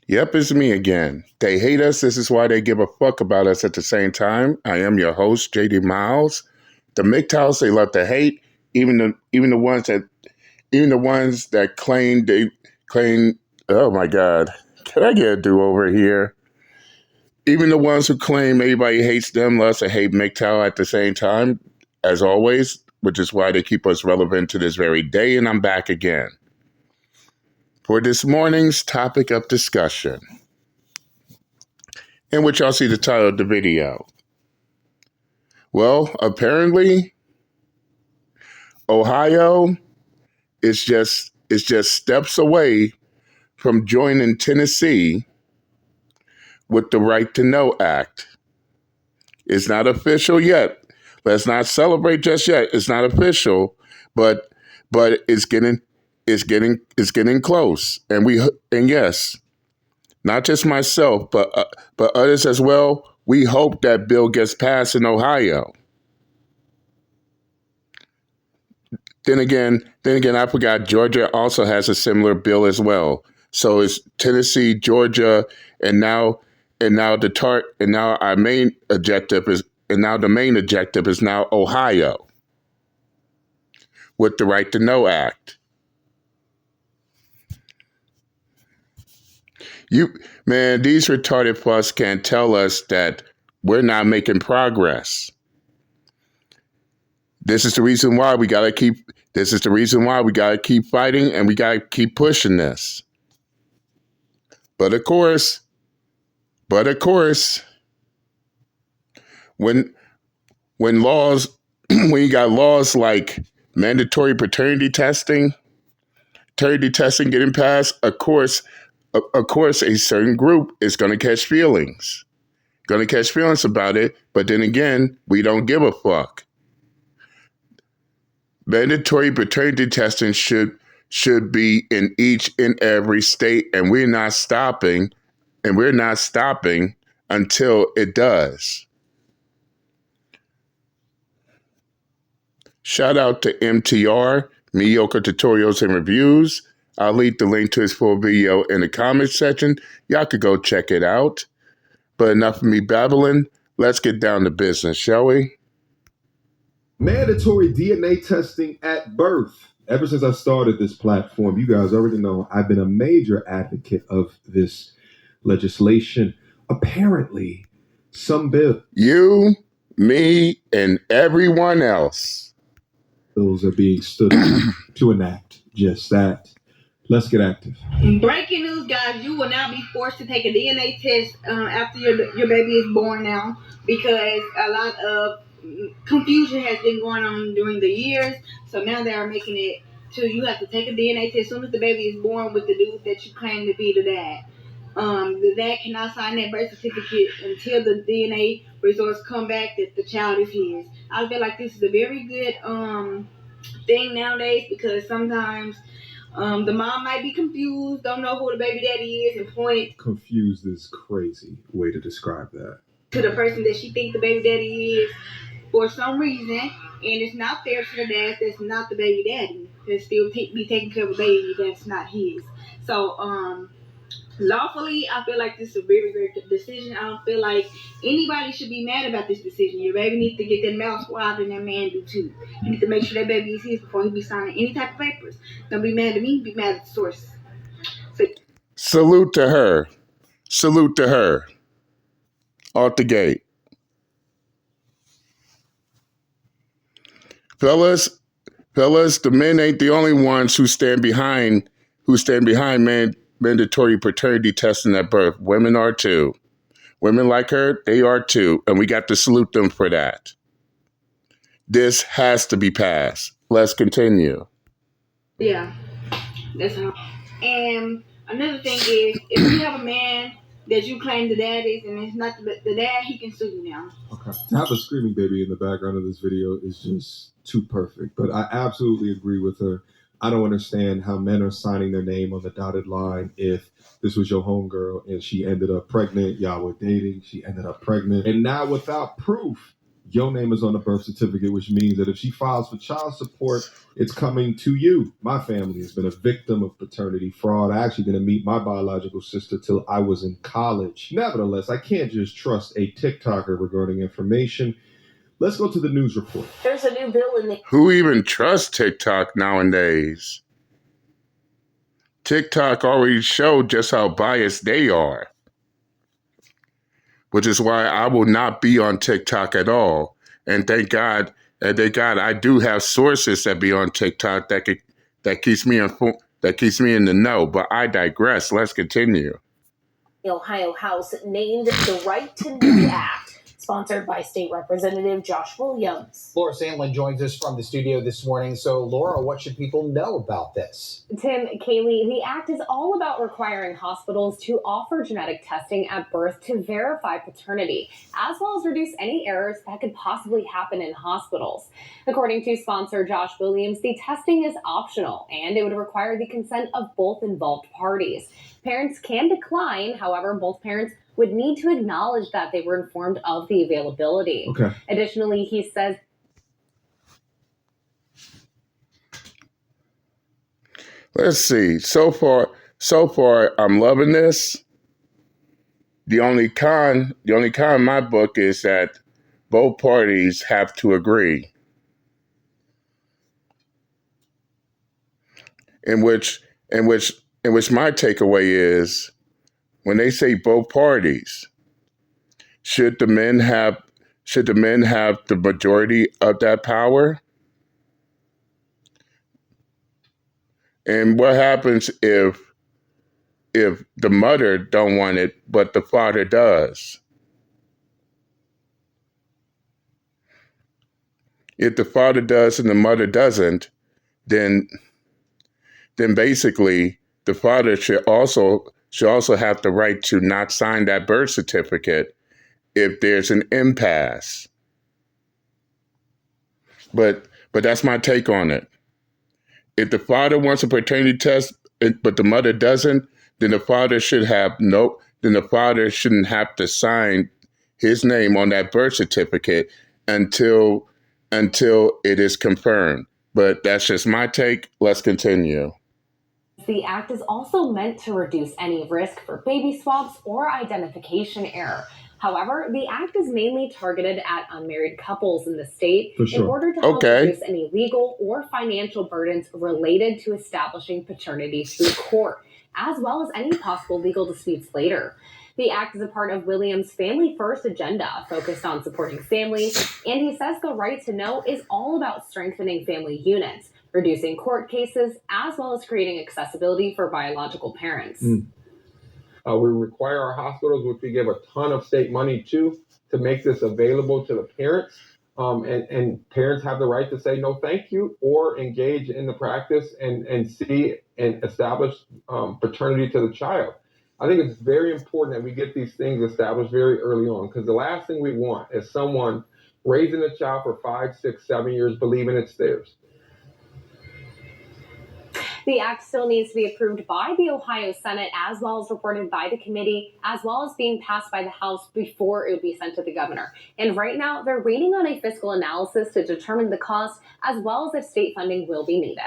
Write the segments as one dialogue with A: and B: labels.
A: Yep, it's me again. They hate us. This is why they give a fuck about us at the same time. I am your host, JD Miles. The MGTOWs, they love to hate. Even the ones that claim. Oh my God, can I get a do over here? Even the ones who claim everybody hates them loves to hate MGTOW at the same time, as always, which is why they keep us relevant to this very day. And I'm back again for this morning's topic of discussion, in which y'all see the title of the video. Well, apparently, Ohio is just steps away from joining Tennessee with the Right to Know Act. It's not official yet. Let's not celebrate just yet. It's not official, but it's getting close. And yes, not just myself, but others as well. We hope that bill gets passed in Ohio. Then again, I forgot Georgia also has a similar bill as well. So it's Tennessee, Georgia, and now our main objective is now Ohio with the Right to Know Act. These retarded fucks can't tell us that we're not making progress. This is the reason why we gotta keep fighting, and we gotta keep pushing this. But of course, when laws when you got laws like mandatory paternity testing getting passed, of course a certain group is gonna catch feelings. About it, but then again, we don't give a fuck. Mandatory paternity testing should be in each and every state, and we're not stopping until it does. Shout out to MTR, Mediocre Tutorials and Reviews. I'll leave the link to his full video in the comments section. Y'all could go check it out. But enough of me babbling. Let's get down to business, shall we?
B: Mandatory DNA testing at birth. Ever since I started this platform, you guys already know I've been a major advocate of this legislation. Apparently, some bills,
A: you, me, and everyone else,
B: are being stood to enact just that. Let's get active.
C: Breaking news, guys. You will now be forced to take a DNA test after your baby is born now, because a lot of confusion has been going on during the years. So now they are making it to you have to take a DNA test as soon as the baby is born with the dude that you claim to be the dad. The dad cannot sign that birth certificate until the DNA results come back that the child is his. I feel like this is a very good thing nowadays, because sometimes the mom might be confused, don't know who the baby daddy is, and point
B: Confused is crazy way to describe that.
C: to the person that she thinks the baby daddy is for some reason, and it's not fair to the dad that's not the baby daddy to still be taking care of a baby that's not his. So lawfully, I feel like this is a very great decision. I don't feel like anybody should be mad about this decision. Your baby needs to get that mouth swabbed, and that man do too. You need to make sure that baby is his before he be signing any type of papers. Don't be mad at me, be mad at the source.
A: Salute to her. Out the gate. Fellas, the men ain't the only ones who stand behind mandatory paternity testing at birth. Women are too. Women like her, they are too. And we got to salute them for that. This has to be passed. Let's continue.
C: Yeah, that's how. And another thing is, if you have a man that you claim the dad is, and it's not the dad, he can sue you now.
B: Okay. To have a screaming baby in the background of this video is just too perfect. But I absolutely agree with her. I don't understand how men are signing their name on the dotted line if this was your homegirl and she ended up pregnant. Y'all were dating. She ended up pregnant. And now without proof, your name is on the birth certificate, which means that if she files for child support, it's coming to you. My family has been a victim of paternity fraud. I actually didn't meet my biological sister till I was in college. Nevertheless, I can't just trust a TikToker regarding information. Let's go to the news report.
D: There's a new bill in the...
A: Who even trusts TikTok nowadays? TikTok already showed just how biased they are, which is why I will not be on TikTok at all. And thank God, I do have sources that be on TikTok that keeps me in the know. But I digress. Let's continue.
D: The Ohio House named the Right to Know Act, sponsored by State Representative Josh Williams.
E: Laura Sandlin joins us from the studio this morning. So, Laura, what should people know about this?
F: Tim, Kaylee, the act is all about requiring hospitals to offer genetic testing at birth to verify paternity, as well as reduce any errors that could possibly happen in hospitals. According to sponsor Josh Williams, the testing is optional, and it would require the consent of both involved parties. Parents can decline, however, both parents would need to acknowledge that they were informed of the availability.
B: Okay.
F: Additionally, he says...
A: Let's see. So far, I'm loving this. The only con in my book is that both parties have to agree. In which my takeaway is, when they say both parties, should the men have the majority of that power? And what happens if the mother don't want it, but the father does? If the father does and the mother doesn't, then basically the father should also have the right to not sign that birth certificate if there's an impasse. But that's my take on it. If the father wants a paternity test, but the mother doesn't, then the father shouldn't have to sign his name on that birth certificate until it is confirmed. But that's just my take. Let's continue.
F: The act is also meant to reduce any risk for baby swaps or identification error. However, the act is mainly targeted at unmarried couples in the state in order to help reduce any legal or financial burdens related to establishing paternity through court, as well as any possible legal disputes later. The act is a part of Williams' Family First agenda, focused on supporting families, and he says the right to know is all about strengthening family units, reducing court cases, as well as creating accessibility for biological parents.
G: We require our hospitals, which we give a ton of state money to make this available to the parents. And parents have the right to say no thank you, or engage in the practice and see and establish paternity to the child. I think it's very important that we get these things established very early on, because the last thing we want is someone raising a child for 5, 6, 7 years believing it's theirs.
F: The act still needs to be approved by the Ohio Senate, as well as reported by the committee, as well as being passed by the House before it would be sent to the governor. And right now, they're waiting on a fiscal analysis to determine the cost, as well as if state funding will be needed.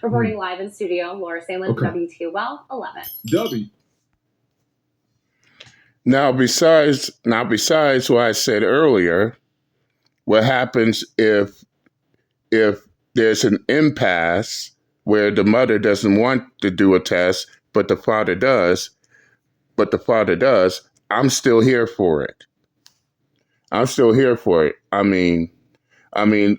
F: Reporting live in studio, Laura Sandlin, WTOL 11.
B: W.
A: Now, besides what I said earlier, what happens if there's an impasse where the mother doesn't want to do a test, but the father does, I'm still here for it. I mean,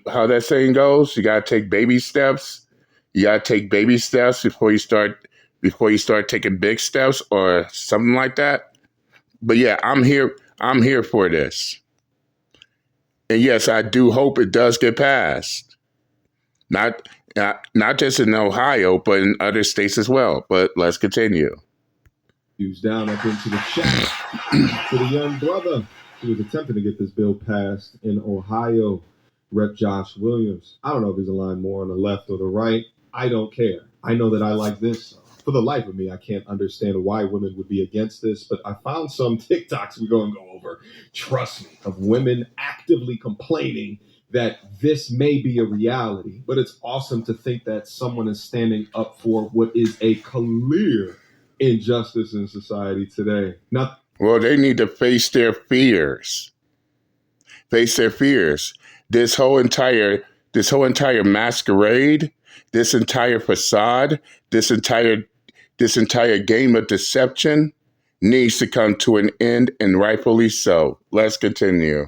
A: how that saying goes, you gotta take baby steps. You gotta take baby steps before you start taking big steps, or something like that. But yeah, I'm here for this. And yes, I do hope it does get passed. Not just in Ohio, but in other states as well. But let's continue.
B: Who's down up into the chat for the young brother who was attempting to get this bill passed in Ohio, Rep. Josh Williams. I don't know if he's aligned more on the left or the right. I don't care. I know that I like this song. For the life of me, I can't understand why women would be against this, but I found some TikToks we're going to go over, trust me, of women actively complaining that this may be a reality. But it's awesome to think that someone is standing up for what is a clear injustice in society today.
A: Well, they need to face their fears. Face their fears. This whole entire masquerade, this entire facade, this entire game of deception needs to come to an end, and rightfully so. Let's continue.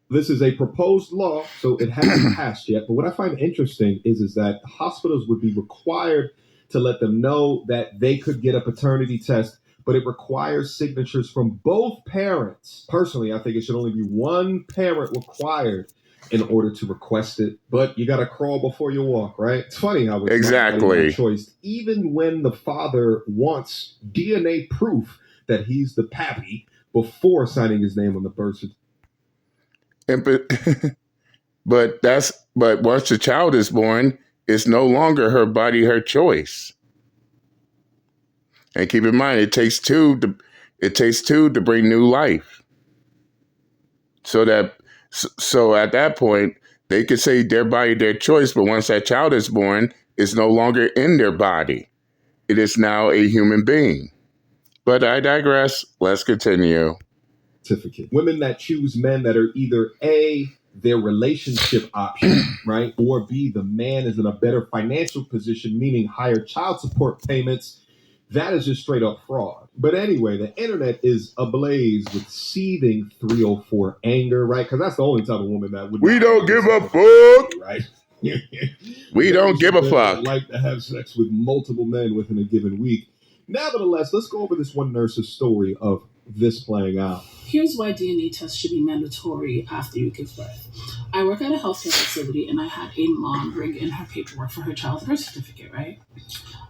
B: This is a proposed law, so it hasn't passed yet. But what I find interesting is that hospitals would be required to let them know that they could get a paternity test, but it requires signatures from both parents. Personally, I think it should only be one parent required in order to request it. But you got to crawl before you walk, right? It's funny how it's
A: exactly
B: choice, even when the father wants DNA proof that he's the pappy before signing his name on the birth certificate.
A: But once the child is born, it's no longer her body, her choice. And keep in mind, it takes two to bring new life. So at that point, they could say their body, their choice, but once that child is born, it's no longer in their body. It is now a human being. But I digress. Let's continue.
B: Certificate. Women that choose men that are either A, their relationship option, right? Or B, the man is in a better financial position, meaning higher child support payments. That is just straight up fraud. But anyway, the internet is ablaze with seething 304 anger, right? Because that's the only type of woman that would.
A: We don't give a fuck,
B: right?
A: We don't give a fuck.
B: Like to have sex with multiple men within a given week. Nevertheless, let's go over this one nurse's story of this playing out.
H: Here's why DNA tests should be mandatory after you give birth. I work at a healthcare facility and I had a mom bring in her paperwork for her child's birth certificate, right?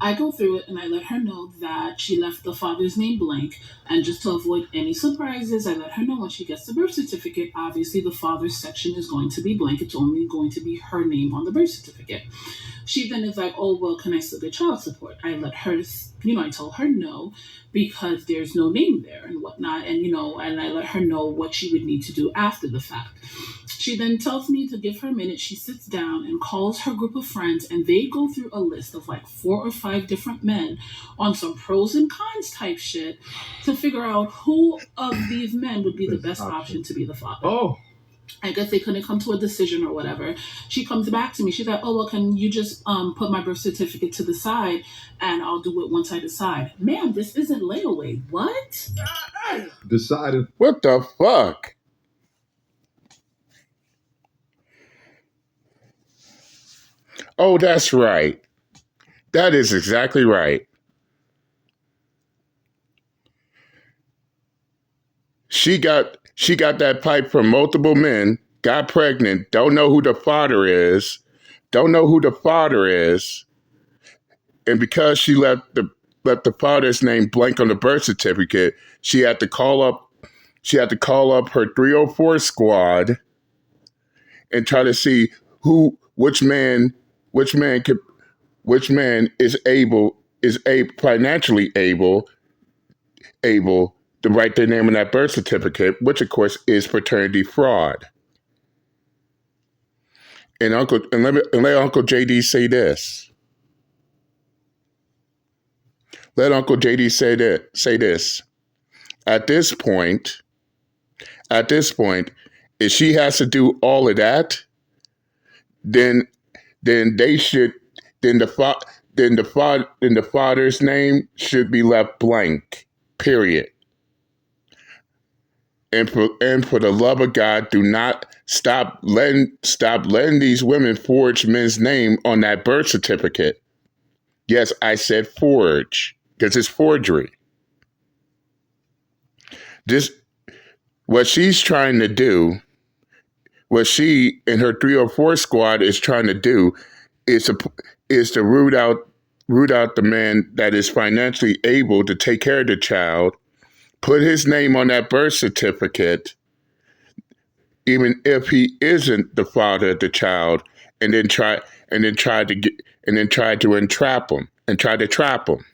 H: I go through it and I let her know that she left the father's name blank, and just to avoid any surprises, I let her know when she gets the birth certificate, obviously the father's section is going to be blank. It's only going to be her name on the birth certificate. She then is like, oh, well, can I still get child support? I let her, I told her no, because there's no name there and whatnot. And, and I let her know what she would need to do after the fact. She then tells me to give her a minute. She sits down and calls her group of friends, and they go through a list of like 4 or 5 different men on some pros and cons type shit to figure out who of these men would be the best option to be the father.
B: Oh.
H: I guess they couldn't come to a decision or whatever. She comes back to me. She's like, oh, well, can you just put my birth certificate to the side and I'll do it once I decide. Ma'am, this isn't layaway. What?
B: Decided.
A: What the fuck? Oh, that's right. That is exactly right. She got that pipe from multiple men, got pregnant, don't know who the father is, and because she left the father's name blank on the birth certificate, she had to call up her 304 squad and try to see which man is financially able to write their name on that birth certificate, which of course is paternity fraud. And let Uncle JD say this. Let Uncle JD say this. At this point, if she has to do all of that, then the father's name should be left blank. Period. And for the love of God, do not stop letting these women forge men's name on that birth certificate. Yes, I said forge, because it's forgery. What she's trying to do, what she and her 304 squad is trying to do, is to root out the man that is financially able to take care of the child, put his name on that birth certificate, even if he isn't the father of the child, and then try to entrap him and try to trap him.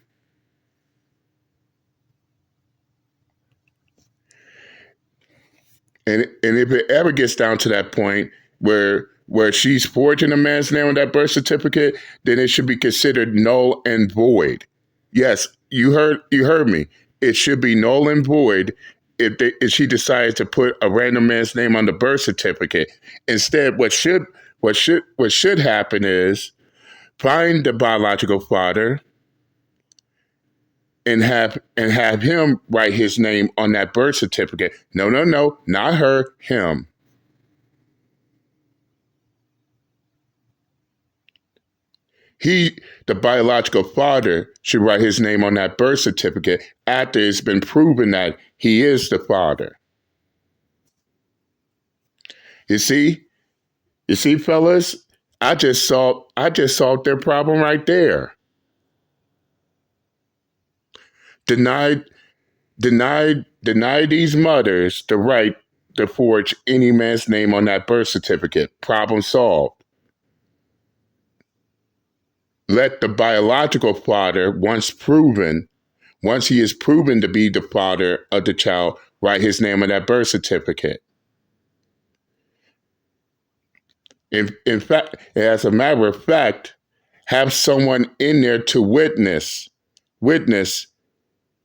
A: And if it ever gets down to that point where she's forging a man's name on that birth certificate, then it should be considered null and void. Yes, you heard me. It should be null and void if she decides to put a random man's name on the birth certificate. Instead, what should happen is find the biological father and have him write his name on that birth certificate. No, not her, him. The biological father, should write his name on that birth certificate after it's been proven that he is the father. You see, fellas, I just solved their problem right there. Denied these mothers the right to forge any man's name on that birth certificate. Problem solved. Let the biological father, once he is proven to be the father of the child, write his name on that birth certificate. In fact, as a matter of fact, have someone in there to witness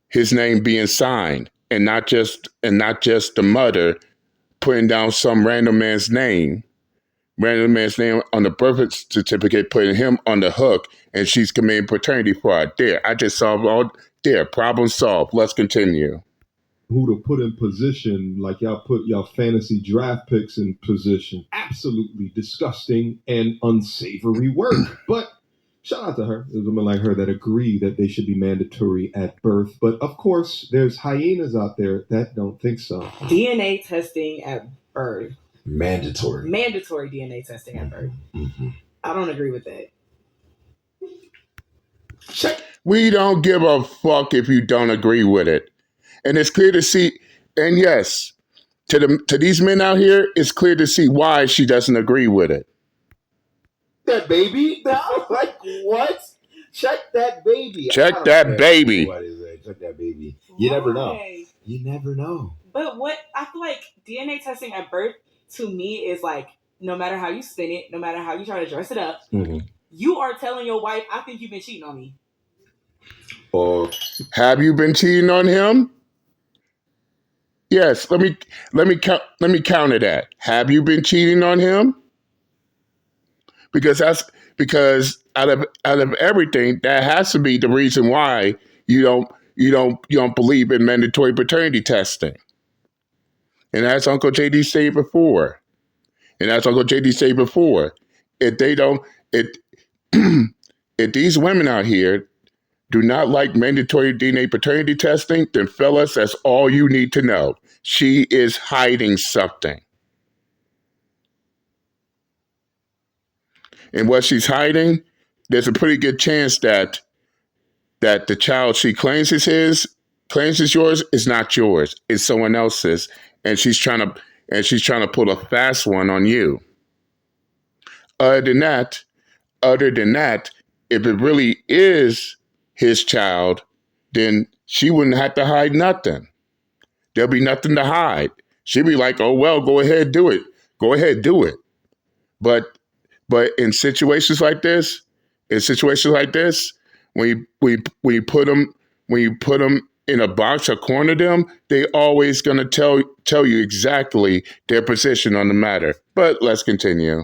A: his name being signed, and not just the mother putting down some random man's name on the birth certificate, putting him on the hook, and she's committing paternity fraud. There, I just solved all. There, problem solved. Let's continue.
B: Who to put in position, like y'all put y'all fantasy draft picks in position. Absolutely disgusting and unsavory work. But shout out to her. There's women like her that agree that they should be mandatory at birth. But of course, there's hyenas out there that don't think so.
I: DNA testing at birth.
J: Mandatory
I: DNA testing at birth. Mm-hmm. I don't agree with that.
A: We don't give a fuck if you don't agree with it. And it's clear to see, and yes, to these men out here, it's clear to see why she doesn't agree with it.
J: That baby? Like what? Check that baby.
A: Check that baby.
J: What is it? Check that baby. You never know. You never know.
I: But what I feel like DNA testing at birth to me is like, no matter how you spin it, no matter how you try to dress it up, you are telling your wife, I think you've been cheating on me.
A: Or have you been cheating on him? Yes, let me counter that. Have you been cheating on him? Because out of everything, that has to be the reason why you don't believe in mandatory paternity testing. And as Uncle JD said before, if these women out here do not like mandatory DNA paternity testing, then fellas, that's all you need to know. She is hiding something. And what she's hiding, there's a pretty good chance that the child she claims is yours, is not yours. It's someone else's. And she's trying to pull a fast one on you. Other than that, if it really is his child, then she wouldn't have to hide nothing. There'll be nothing to hide. She'd be like, oh, well, go ahead, do it. Go ahead, do it. But in situations like this, when you put them in a box or corner them, they always going to tell you exactly their position on the matter. But let's continue.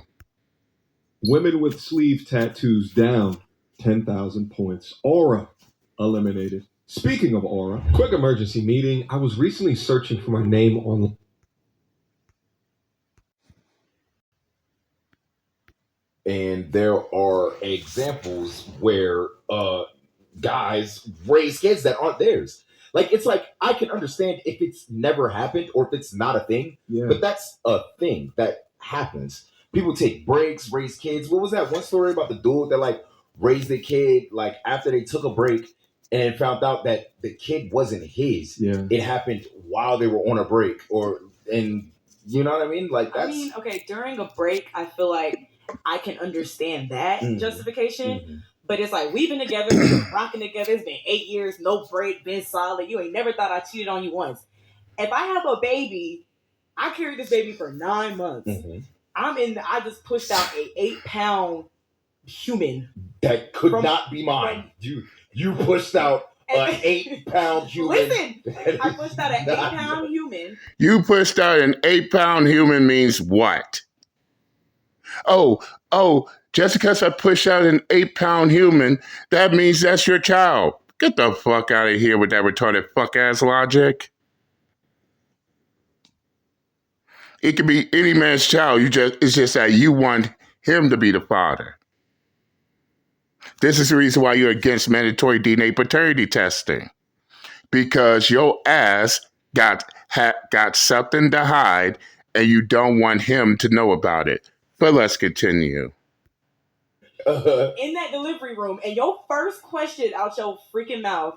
B: Women with sleeve tattoos down 10,000 points. Aura eliminated. Speaking of aura, quick emergency meeting. I was recently searching for my name on.
J: And there are examples where guys raise kids that aren't theirs. Like, it's like, I can understand if it's never happened or if it's not a thing, but that's a thing that happens. People take breaks, raise kids. What was that one story about the dude that like raised the kid like after they took a break and found out that the kid wasn't his? Yeah. It happened while they were on a break, and you know what I mean? Like that's.
I: I mean, okay, during a break, I feel like I can understand that justification. Mm-hmm. But it's like, we've been together, we've been rocking together. It's been 8 years, no break, been solid. You ain't never thought I cheated on you once. If I have a baby I carried this baby for 9 months.
J: Mm-hmm.
I: I just pushed out a 8-pound human.
J: That could not be mine. You pushed out an 8-pound human.
I: Listen, I pushed out an 8-pound human.
A: You pushed out an 8-pound human means what? Oh, just because I push out an 8-pound human, that means that's your child. Get the fuck out of here with that retarded fuck-ass logic. It could be any man's child. It's just that you want him to be the father. This is the reason why you're against mandatory DNA paternity testing. Because your ass got something to hide and you don't want him to know about it. But let's continue.
I: In that delivery room, and your first question out your freaking mouth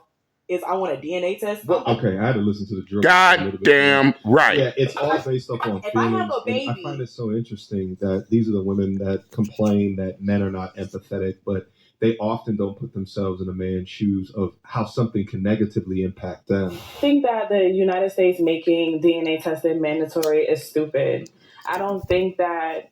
I: is, I want a DNA test.
B: Well, okay, I had to listen to the drill.
A: Goddamn right.
B: Yeah, it's all based off on feelings.
I: If I have a baby,
B: I find it so interesting that these are the women that complain that men are not empathetic, but they often don't put themselves in a man's shoes of how something can negatively impact them.
K: I think that the United States making DNA testing mandatory is stupid. I don't think that,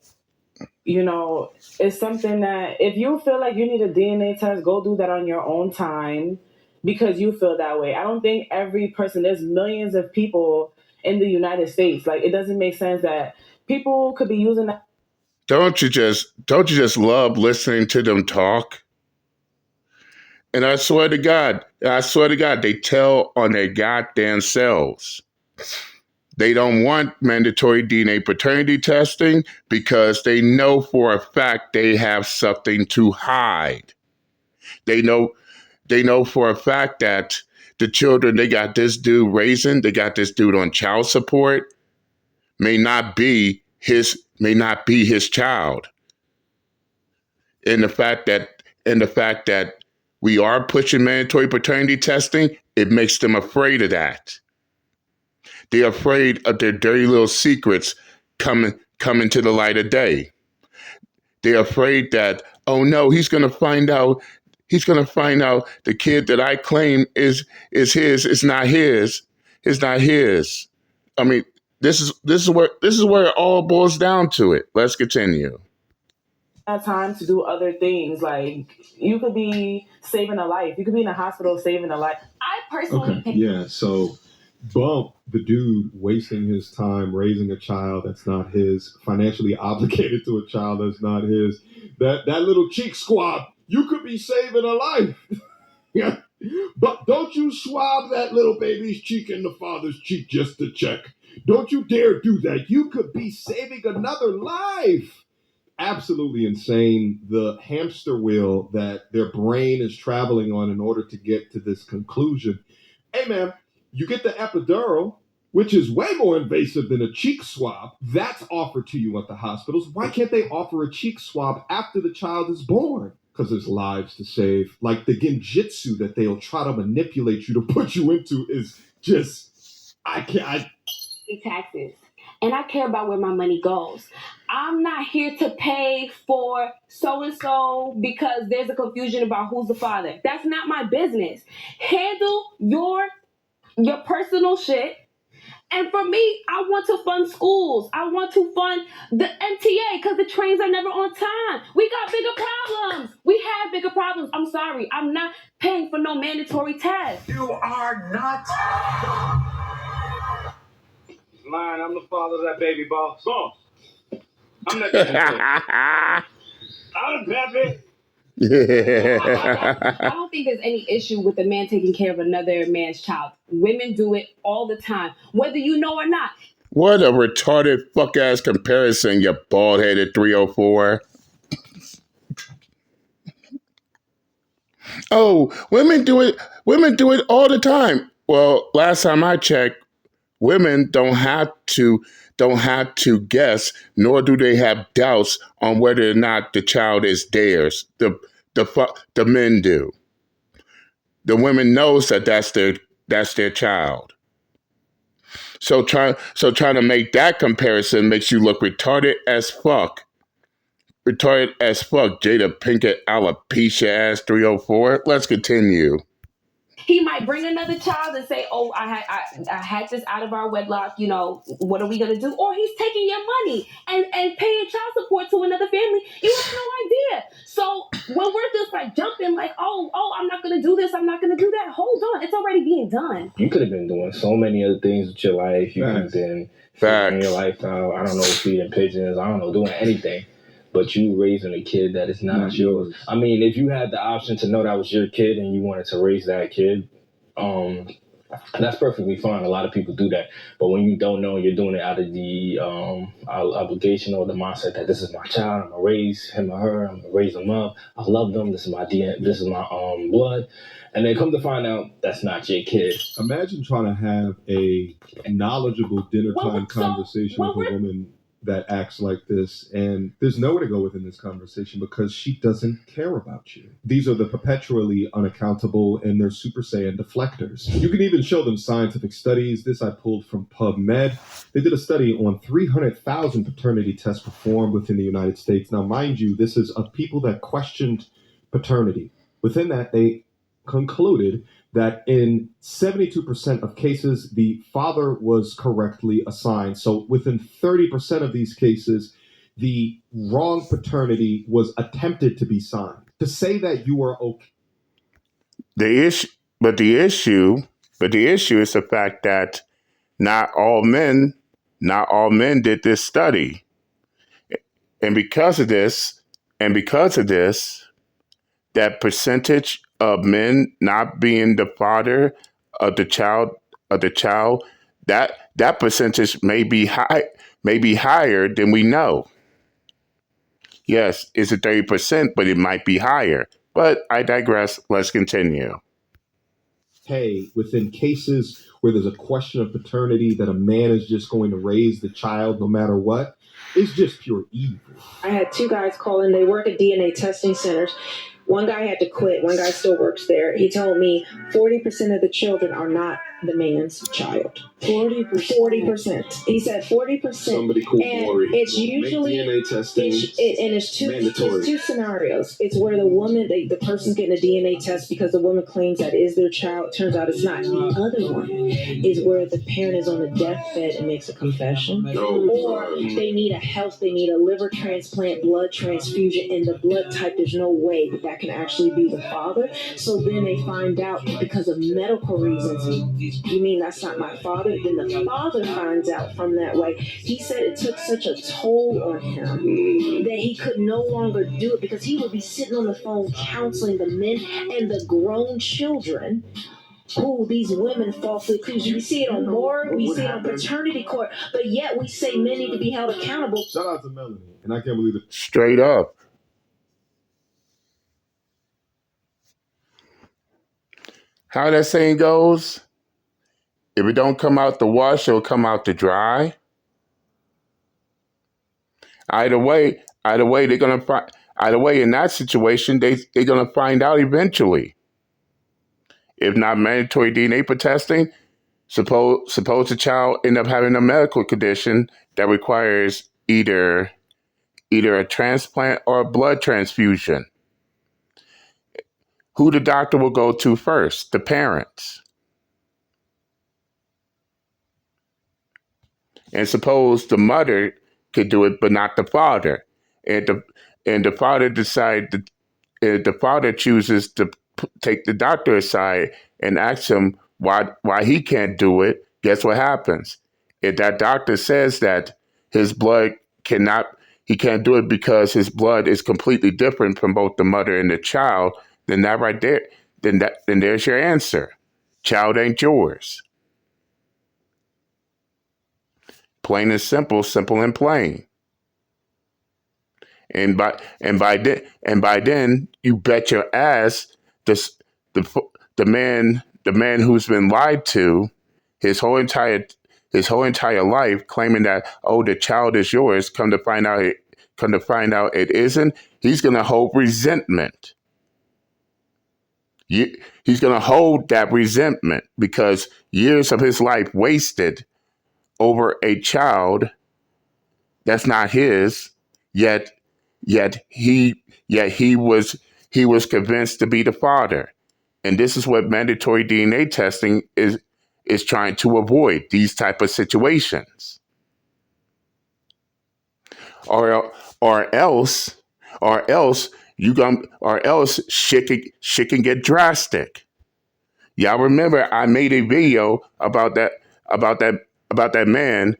K: it's something that if you feel like you need a DNA test, go do that on your own time because you feel that way. I don't think every person, there's millions of people in the United States. Like, it doesn't make sense that people could be using that.
A: Don't you just love listening to them talk? And I swear to God, they tell on their goddamn selves. They don't want mandatory DNA paternity testing because they know for a fact they have something to hide. They know for a fact that the children they got this dude raising, they got this dude on child support, may not be his child. And the fact that we are pushing mandatory paternity testing, it makes them afraid of that. They're afraid of their dirty little secrets coming to the light of day. They're afraid that, oh no, he's gonna find out the kid that I claim is his, it's not his. I mean, this is where it all boils down to it. Let's continue.
K: Time to do other things. Like, you could be saving a life. You could be in a hospital saving a life. I personally think.
B: Yeah, so bump the dude wasting his time raising a child that's not his, financially obligated to a child that's not his. That little cheek swab, you could be saving a life. Yeah. But don't you swab that little baby's cheek and the father's cheek just to check. Don't you dare do that. You could be saving another life. Absolutely insane, the hamster wheel that their brain is traveling on in order to get to this conclusion. Hey man, you get the epidural, which is way more invasive than a cheek swab. That's offered to you at the hospitals. Why can't they offer a cheek swab after the child is born? Because there's lives to save. Like, the genjutsu that they'll try to manipulate you to put you into is just,
L: taxes. And I care about where my money goes. I'm not here to pay for so-and-so because there's a confusion about who's the father. That's not my business. Handle your personal shit. And for me, I want to fund schools. I want to fund the MTA because the trains are never on time. We got bigger problems. We have bigger problems. I'm sorry. I'm not paying for no mandatory test.
M: You are not. Mine, I'm the father of that baby, boss. Boss. I'm not I'm Pepe.
L: I don't think there's any issue with a man taking care of another man's child. Women do it all the time, whether you know or not.
A: What a retarded fuck-ass comparison, you bald-headed 304. Oh, women do it all the time. Well, last time I checked, women don't have to guess, nor do they have doubts on whether or not the child is theirs. The men do. The women knows that that's their child. So trying to make that comparison makes you look retarded as fuck. Retarded as fuck, Jada Pinkett alopecia ass 304. Let's continue.
L: He might bring another child and say, "Oh, I had this out of our wedlock. You know, what are we gonna do?" Or he's taking your money and paying child support to another family. You have no idea. So when we're just like jumping, like, "Oh, I'm not gonna do this. I'm not gonna do that." Hold on, it's already being done.
N: You could have been doing so many other things with your life. You could have been figuring your life out. I don't know, feeding pigeons. I don't know, doing anything. But you raising a kid that is not yours. I mean, if you had the option to know that was your kid and you wanted to raise that kid, that's perfectly fine. A lot of people do that. But when you don't know, you're doing it out of the obligation or the mindset that this is my child. I'm going to raise him or her. I'm going to raise them up. I love them. This is my DNA. This is my blood. And then come to find out that's not your kid.
B: Imagine trying to have a knowledgeable dinner time conversation with a woman that acts like this, and there's nowhere to go within this conversation because she doesn't care about you. These are the perpetually unaccountable, and they're Super Saiyan deflectors. You can even show them scientific studies. This I pulled from PubMed. They did a study on 300,000 paternity tests performed within the United States. Now, mind you, this is of people that questioned paternity. Within that, they concluded that in 72% of cases, the father was correctly assigned. So within 30% of these cases, the wrong paternity was attempted to be signed. To say that you are okay.
A: The issue is the fact that not all men did this study. And because of this, that percentage of men not being the father of the child, that percentage may be higher than we know. Yes, it's a 30%, but it might be higher. But I digress. Let's continue.
B: Hey, within cases where there's a question of paternity that a man is just going to raise the child no matter what, it's just pure evil.
O: I had two guys call in. They work at DNA testing centers. One guy had to quit. One guy still works there. He told me 40% of the children are not the man's child. 40%. He said 40%.
B: Somebody call Maury.
O: It's usually
B: make DNA testing
O: it's two scenarios. It's where the woman, the person's getting a DNA test because the woman claims that is their child. Turns out it's not. The other one is where the parent is on the deathbed and makes a confession, or they need a liver transplant, blood transfusion, and the blood type. There's no way that can actually be the father. So then they find out because of medical reasons. You mean that's not my father? Then the father finds out from that way. He said it took such a toll on him that he could no longer do it because he would be sitting on the phone counseling the men and the grown children who these women fall for. We see it on board, we see it on paternity court, but yet we say men need to be held accountable.
B: Shout out to Melanie, and I can't believe it.
A: Straight up. How that saying goes, if it don't come out the wash, it'll come out the dry. Either way, they're gonna find. Either way, in that situation, they're gonna find out eventually. If not mandatory DNA testing, suppose the child end up having a medical condition that requires either a transplant or a blood transfusion. Who the doctor will go to first? The parents. And suppose the mother could do it, but not the father. And the father the father chooses to take the doctor aside and ask him why he can't do it. Guess what happens? If that doctor says that his blood he can't do it because his blood is completely different from both the mother and the child, then that right there, then there's your answer. Child ain't yours. Plain and simple and plain. And by then, you bet your ass the man who's been lied to his whole entire life, claiming that the child is yours. Come to find out it isn't. He's gonna hold resentment. He's gonna hold that resentment because years of his life wasted over a child that's not his, yet he was convinced to be the father. And this is what mandatory DNA testing is trying to avoid, these type of situations. Or else shit can get drastic. Y'all remember I made a video about that man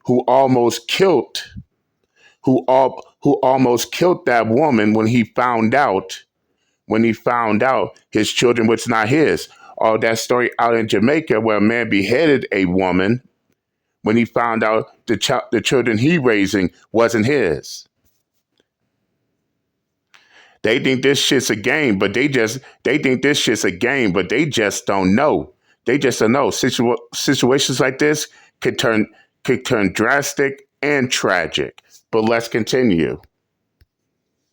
A: who almost killed that woman when he found out his children was not his. Or that story out in Jamaica where a man beheaded a woman when he found out the children he raising wasn't his. They think this shit's a game, but they think this shit's a game, but they just don't know. They just don't know. Situations like this could turn drastic and tragic. But let's continue.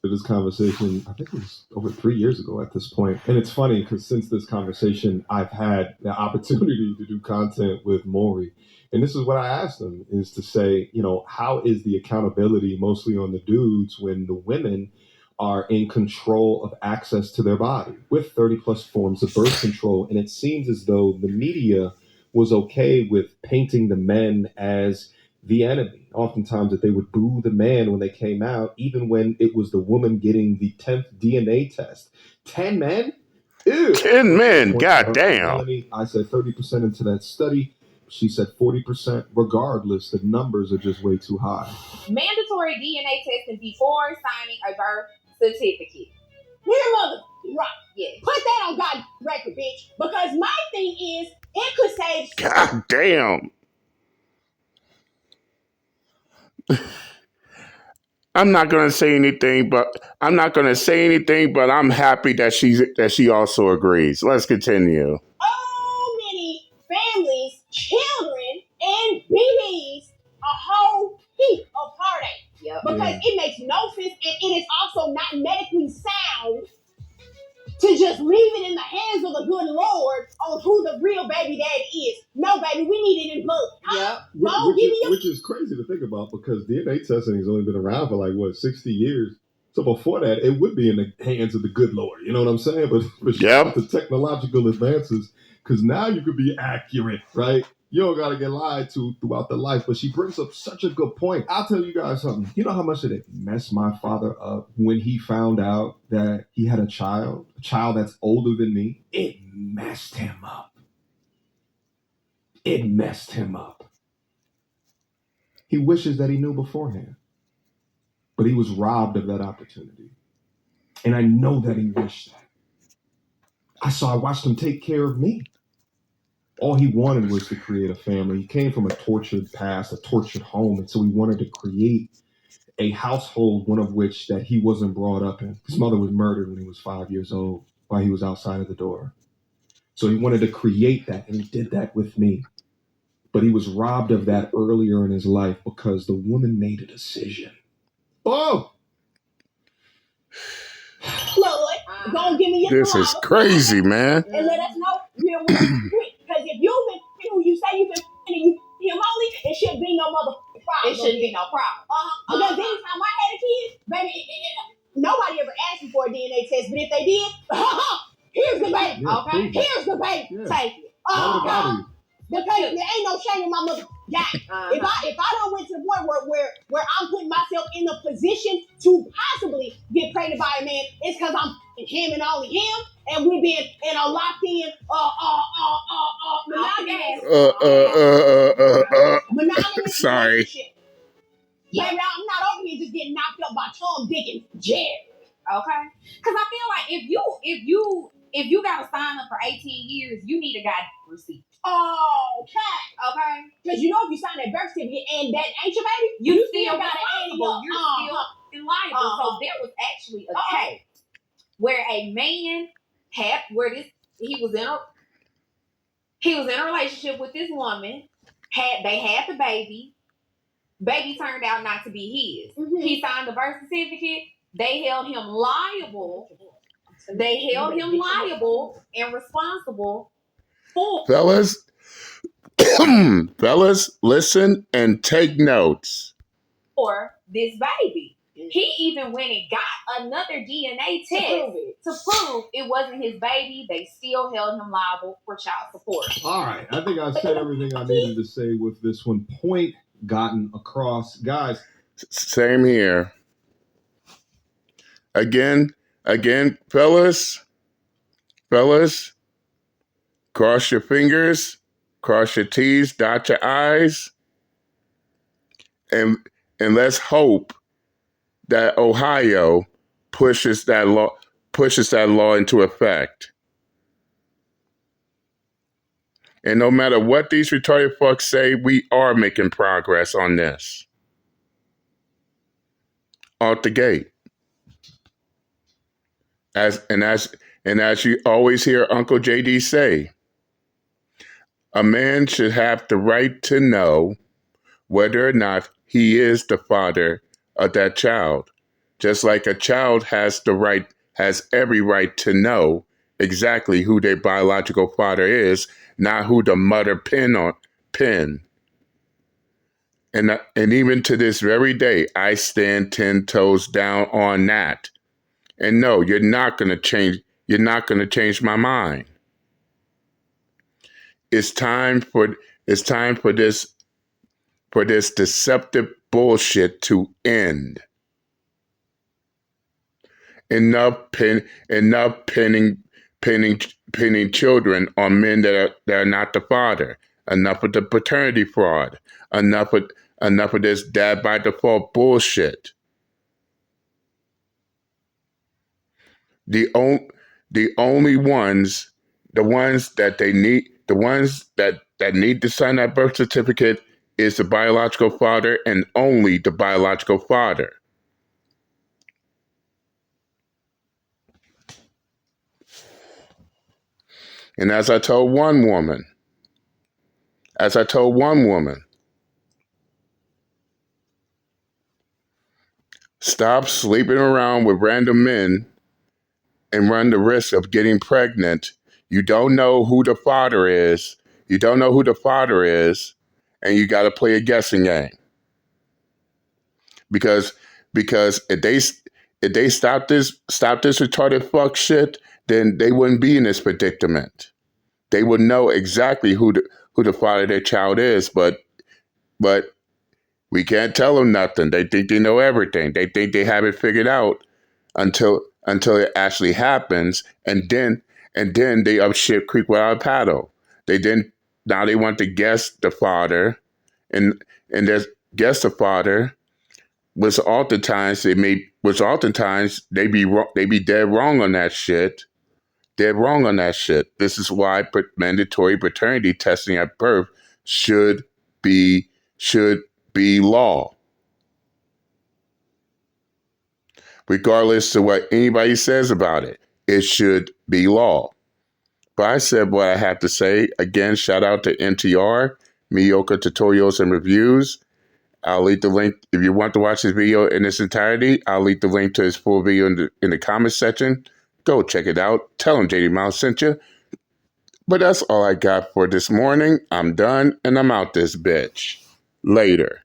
B: This conversation, I think it was over 3 years ago at this point. And it's funny because since this conversation, I've had the opportunity to do content with Maury. And this is what I asked him, is to say, how is the accountability mostly on the dudes when the women are in control of access to their body with 30 plus forms of birth control? And it seems as though the media was okay with painting the men as the enemy. Oftentimes that they would boo the man when they came out, even when it was the woman getting the 10th DNA test. 10 men? Ew.
A: 10 men, goddamn.
B: Melanie, I said 30% into that study. She said 40%. Regardless, the numbers are just way too high.
D: Mandatory DNA testing before signing a birth certificate.
P: Your mother, right? Yeah. Put that on God's record, bitch. Because my thing is, it could save.
A: God damn. I'm not gonna say anything, but I'm happy that she also agrees. Let's continue.
P: So many families, children, and babies, a whole heap of heartache. Yep. Because it makes no sense, and it is also not medically sound to just leave it in the hands of the good Lord on who the real baby daddy is. No, baby, we need it in blood. Yep.
B: Which is crazy to think about because DNA testing has only been around for 60 years. So before that, it would be in the hands of the good Lord. You know what I'm saying? But shout out to technological advances, because now you could be accurate, right? You don't got to get lied to throughout the life. But she brings up such a good point. I'll tell you guys something. You know how much did it mess my father up when he found out that he had a child that's older than me? It messed him up. It messed him up. He wishes that he knew beforehand. But he was robbed of that opportunity. And I know that he wished that. I watched him take care of me. All he wanted was to create a family. He came from a tortured past, a tortured home. And so he wanted to create a household, one of which that he wasn't brought up in. His mother was murdered when he was 5 years old while he was outside of the door. So he wanted to create that, and he did that with me. But he was robbed of that earlier in his life because the woman made a decision. Oh!
P: Lord, don't give me your
A: This is crazy, man.
P: And let us know real quick. Because if you've been who you say you've been and you him only, it shouldn't be no motherfucking problem.
D: It shouldn't be no problem.
P: Because anytime I had a kid, baby, nobody ever asked me for a DNA test, but if they did, here's the baby. Okay? Here's the baby. Yeah. Take it. Because there ain't no shame in my mother. Yeah. If I don't went to the point where I'm putting myself in a position to possibly get pregnant by a man, it's because I'm him and only him, and we've been in a locked in monogamous
A: sorry.
P: relationship. Yeah, I'm not over here just getting knocked up by Tom, Dick, and Jerry.
D: Okay, because I feel like if you got to sign up for 18 years, you need a goddamn receipt.
P: Okay. Because if you sign that birth certificate and that ain't your baby, you still got to add it up.
D: You're still liable. So there was actually a case where a man he was in a relationship with this woman. They had the baby. Baby turned out not to be his. Mm-hmm. He signed the birth certificate. They held him liable. And responsible for
A: Fellas, listen and take notes.
D: For this baby. He even went and got another DNA test to prove it wasn't his baby. They still held him liable for child support.
B: All right. I think I said everything I needed to say with this one. Point gotten across. Guys.
A: Same here. Again, fellas, cross your fingers, cross your T's, dot your I's, and let's hope that Ohio pushes that law into effect. And no matter what these retarded fucks say, we are making progress on this. Out the gate. As you always hear Uncle JD say, a man should have the right to know whether or not he is the father of that child. Just like a child has every right to know exactly who their biological father is, not who the mother pin. And even to this very day, I stand 10 toes down on that. And no, you're not going to change my mind. It's time for this deceptive bullshit to end. Enough pinning children on men that are not the father. Enough of the paternity fraud. Enough of this dad by default bullshit. The only ones that need to sign that birth certificate is the biological father and only the biological father. And as I told one woman, stop sleeping around with random men and run the risk of getting pregnant. You don't know who the father is. And you got to play a guessing game. Because if they stop this retarded fuck shit, then they wouldn't be in this predicament. They would know exactly who the father of their child is, but we can't tell them nothing. They think they know everything. They think they have it figured out until it actually happens, and then they up shit creek without a paddle. Now they want to guess the father, and there's guess the father. Was oftentimes they be dead wrong on that shit. This is why mandatory paternity testing at birth should be law. Regardless of what anybody says about it, it should be law. But I said what I had to say. Again, shout out to NTR, Mediocre Tutorials and Reviews. I'll leave the link, if you want to watch this video in its entirety, I'll leave the link to his full video in the comment section. Go check it out. Tell him JD Mouse sent you. But that's all I got for this morning. I'm done, and I'm out this bitch. Later.